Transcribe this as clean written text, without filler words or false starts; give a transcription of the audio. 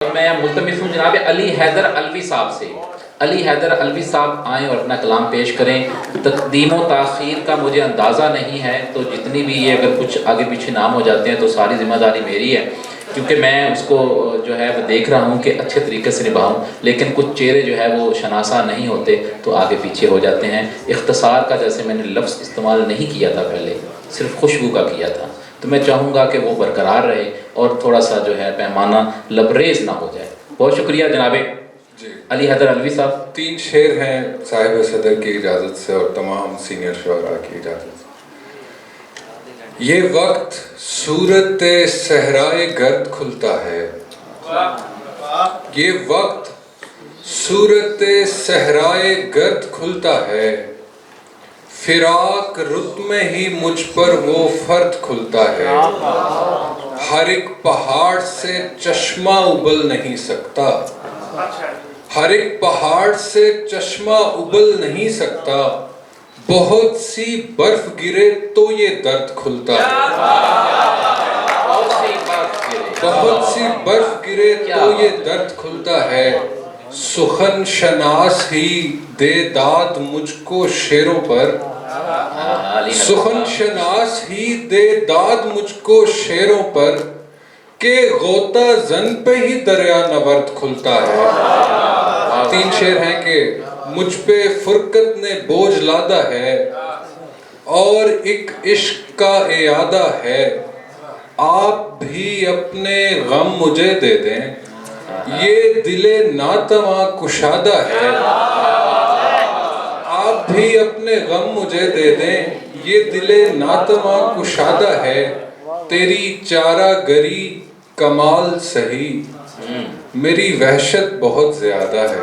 तो मैं मुल्तमिस हूँ जनाब अली हैदर अलवी साहब से, अली हैदर अलवी साहब आएँ और अपना कलाम पेश करें। तक़दीम व ताख़ीर का मुझे अंदाज़ा नहीं है, तो जितनी भी ये अगर कुछ आगे पीछे नाम हो जाते हैं तो सारी ज़िम्मेदारी मेरी है, क्योंकि मैं उसको जो है वो देख रहा हूँ कि अच्छे तरीके से निभाऊँ, लेकिन कुछ चेहरे जो है वो शनासा नहीं होते तो आगे पीछे हो जाते हैं। इख्तिसार का जैसे मैंने लफ्ज़ इस्तेमाल नहीं किया था पहले, सिर्फ खुशबू का किया था, तो मैं चाहूँगा कि वो बरकरार रहे और थोड़ा सा जो है पैमाना लबरेज ना हो जाए। बहुत शुक्रिया जनाबे अली हैदर अलवी साहब। 3 शेर हैं साहिब सदर की इजाज़त से और तमाम सीनियर शुअरा की इजाज़त से। ये वक्त सूरत सहराए गर्द खुलता है, ये वक्त सूरत सहराए गर्द खुलता है, फिराक रुत में ही मुझ पर वो फर्द खुलता है। हर एक पहाड़ से चश्मा उबल नहीं सकता, हर एक पहाड़ से चश्मा उबल नहीं सकता, बहुत सी बर्फ गिरे तो ये दर्द खुलता है। बहुत सी बर्फ गिरे तो ये दर्द खुलता है, सुखन शनास ही दे दाद मुझको शेरों पर, सुखन शनास ही दे दाद मुझको शेरों पर, के गोता जन पे ही दरिया नवर्द खुलता है। 3 शेर हैं कि मुझ पे फुरकत ने बोझ लादा है और एक इश्क का इयादा है, आप भी अपने गम मुझे दे दें, ये दिले नातवा कुशादा है। आप भी अपने गम मुझे दे दें, ये दिले नातवा कुशादा है, तेरी चारा गरी कमाल सही, मेरी वहशत बहुत ज्यादा है।